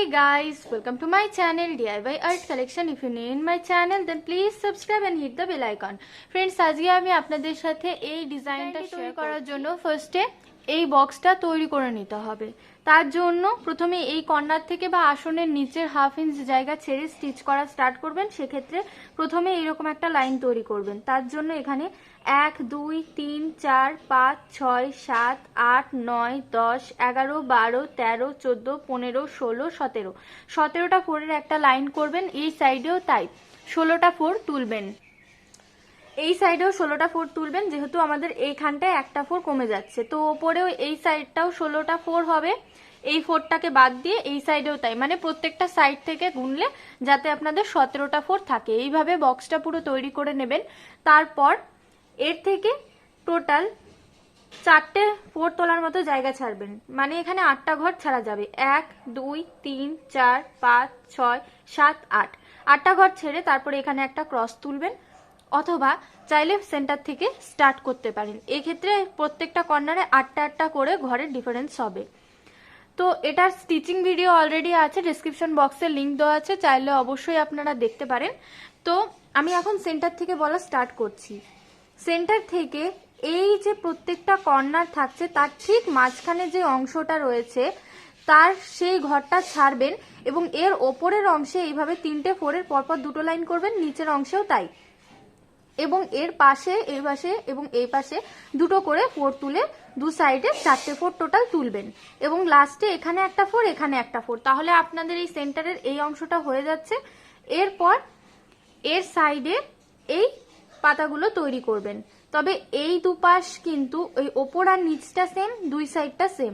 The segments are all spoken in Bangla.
guys, welcome to my channel DIY Art Collection. If you're new in my channel then please subscribe and hit the bell icon. Friends, আজকে আমি আপনাদের সাথে এই ডিজাইনটা শেয়ার করার জন্য ফার্স্টে এই বক্সটা তৈরি করে নিতে হবে। তার জন্য প্রথমে এই কর্নার থেকে বা আসনের নিচের হাফ ইঞ্চ জায়গা ছেড়ে স্টিচ করা স্টার্ট করবেন। সেক্ষেত্রে প্রথমে এইরকম একটা লাইন তৈরি করবেন। তার জন্য এখানে 1 2 3 4 5 6 7 8 9 10 11 12 13 14 15 16 17 17টা ফোরের একটা লাইন করবেন। এই সাইডেও তাই 16টা ফোর তুলবেন। এই সাইডেও 16টা ফোর তুলবেন, যেহেতু আমাদের এইখানটায় একটা ফোর কমে যাচ্ছে, তো ওপরেও এই সাইডটাও 16টা ফোর হবে। এই ফোরটাকে বাদ দিয়ে এই সাইডেও তাই, মানে প্রত্যেকটা সাইড থেকে গুনলে যাতে আপনাদের 17টা ফোর থাকে। এইভাবে বক্সটা পুরো তৈরি করে নেবেন। তারপর এর থেকে টোটাল 4টে ফোর তোলার মতো জায়গা ছাড়বেন, মানে এখানে 8টা ঘর ছাড়া যাবে। 1 2 3 4 5 6 7 8 8টা ঘর ছেড়ে তারপরে এখানে একটা ক্রস তুলবেন, অথবা চাইলে সেন্টার থেকে স্টার্ট করতে পারেন। এক্ষেত্রে প্রত্যেকটা কর্নারে 8টা করে ঘরের ডিফারেন্স হবে। তো এটার স্টিচিং ভিডিও অলরেডি আছে, ডেসক্রিপশন বক্সে লিংক দেওয়া আছে, চাইলে অবশ্যই আপনারা দেখতে পারেন। তো আমি এখন সেন্টার থেকে বলা স্টার্ট করছি। সেন্টার থেকে এই যে প্রত্যেকটা কর্নার থাকছে তার ঠিক মাঝখানে যে অংশটা রয়েছে তার সেই ঘরটা ছাড়বেন এবং এর ওপরের অংশে এইভাবে 3টে ফোরের পরপর 2টো লাইন করবেন, নিচের অংশেও তাই, এবং এর পাশে এই পাশে এবং এই পাশে 2টো করে ফোর তুলে দু সাইডে 4টে ফোর টোটাল তুলবেন এবং লাস্টে এখানে একটা ফোর এখানে একটা ফোর। তাহলে আপনাদের এই সেন্টারের এই অংশটা হয়ে যাচ্ছে। এরপর এর সাইডে এই পাতাগুলো তৈরি করবেন। তবে এই দুপাশ কিন্তু ওই ওপর আর নিচটা সেম, দুই সাইডটা সেম।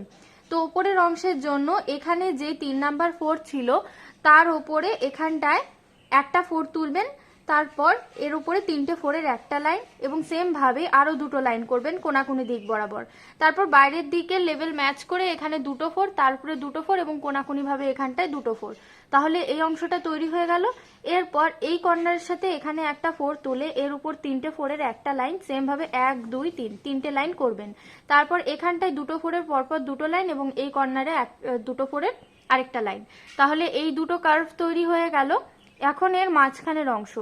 তো ওপরের অংশের জন্য এখানে যে 3 নাম্বার ফোর ছিল তার ওপরে এখানটায় একটা ফোর তুলবেন, তারপর এর উপরে 3টে ফোরের একটা লাইন এবং সেম ভাবে আরো 2টো লাইন করবেন কোনাকুনি দিক বরাবর। তারপর বাইরের দিকে লেভেল ম্যাচ করে এখানে 2টো ফোর, তারপরে 2টো ফোর এবং কোনাকুনি ভাবে এখানটায় 2টো ফোর। তাহলে এই অংশটা তৈরি হয়ে গেল। এরপর এই কর্নারের সাথে এখানে একটা ফোর তুলে এর উপর 3টে ফোরের একটা লাইন, সেম ভাবে 1 2 3 3টে লাইন করবেন। তারপর এখানটায় 2টো ফোরের পরপর 2টো লাইন এবং এই কর্নারে 2টো ফোরের আরেকটা লাইন। তাহলে এই 2টো কার্ভ তৈরি হয়ে গেল। এখন এর মাঝখানের অংশ,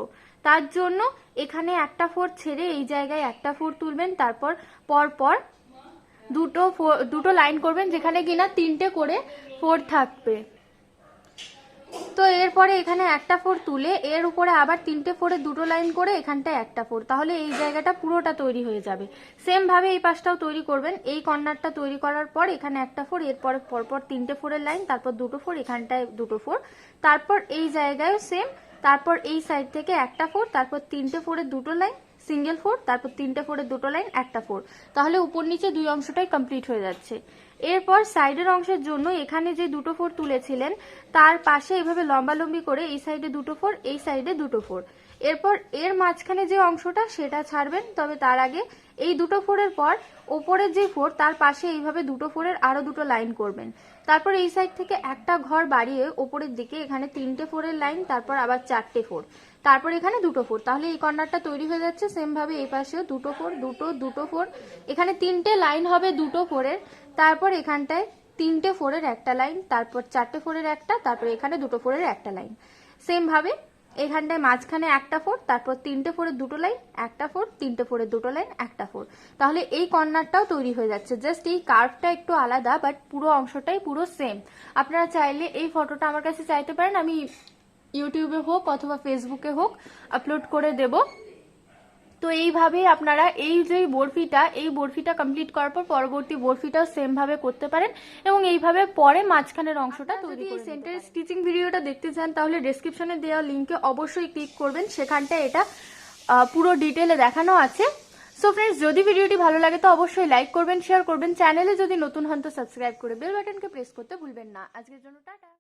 তার জন্য এখানে একটা ফোর ছেড়ে এই জায়গায় একটা ফোর তুলবেন, তারপর পরপর 2টো লাইন করবেন যেখানে কিনা 3টে করে ফোর থাকবে। তো এরপরে এখানে একটা ফোর তুলে এর উপরে আবার 3টে ফোরে 2টো লাইন করে এখানটায় একটা ফোর, তাহলে এই জায়গাটা পুরোটা তৈরি হয়ে যাবে। সেম ভাবে এই পাশটাও তৈরি করবেন। এই কর্নারটা তৈরি করার পর এখানে একটা ফোর, এরপরে পরপর 3টে ফোরের লাইন, তারপর 2টো ফোর, এখানটায় 2টো ফোর, তারপর এই জায়গায় সেম, তারপর এই সাইড থেকে একটা ফোর, তারপর 3টে ফোরের 2টো লাইন সিঙ্গেল ফোর, তারপর 3টে ফোরের 2টো লাইন একটা ফোর। তাহলে উপর নিচে দুই অংশটাই কমপ্লিট হয়ে যাচ্ছে। এরপর সাইডের অংশের জন্য এখানে যে 2টো ফোর তুলেছিলেন তার পাশে এভাবে লম্বালম্বি করে এই সাইডে 2টো ফোর, এই সাইডে 2টো ফোর। এরপর এর মাঝখানে যে অংশটা সেটা ছাড়বেন, তবে তার আগে এই 2টো ফোরের পর ওপরের যে ফোর তার পাশে এইভাবে 2টো ফোরের আরো 2টো লাইন করবেন। তারপর এই সাইড থেকে একটা ঘর বাড়িয়ে ওপরের দিকে এখানে 3টে ফোরের লাইন, তারপর আবার 4টে ফোর, তারপর এখানে 2টো ফোর। তাহলে এই কর্নারটা তৈরি হয়ে যাচ্ছে। সেম ভাবে এই পাশেও 2টো ফোর, 2টো ফোর, এখানে 3টে লাইন হবে 2টো ফোরের, তারপর এখানটায় 3টে ফোরের একটা লাইন, তারপর 4টে ফোরের একটা, তারপর এখানে 2টো ফোরের একটা লাইন। সেম ভাবে এখানটায় মাঝখানে একটা ফোর, তারপর 3টে ফোরের 2টো লাইন, একটা ফোর, 3টে ফোরের 2টো লাইন, একটা ফোর। তাহলে এই কর্নারটাও তৈরি হয়ে যাচ্ছে। জাস্ট এই কার্ভটা একটু আলাদা, বাট পুরো অংশটাই পুরো সেম। আপনারা চাইলে এই ফটোটা আমার কাছে চাইতে পারেন, আমি ইউটিউবে হোক অথবা ফেসবুকে হোক আপলোড করে দেব। তো এইভাবে আপনারা এই যে বরফিটা কমপ্লিট করার পর পরবর্তী বরফিটাও সেম ভাবে করতে পারেন এবং এইভাবে পরে মাঝখানের অংশটা তৈরি করে। সেন্টার স্টিচিং ভিডিওটা দেখতে চান তাহলে ডেসক্রিপশনে দেওয়া লিংকে অবশ্যই ক্লিক করবেন, সেখানটা এটা পুরো ডিটেলে দেখানো আছে। সো ফ্রেন্ডস, যদি ভিডিওটি ভালো লাগে তো অবশ্যই লাইক করবেন, শেয়ার করবেন, চ্যানেলে যদি নতুন হন তো সাবস্ক্রাইব করে বেল বাটনকে প্রেস করতে ভুলবেন না। আজকের জন্য টাটা।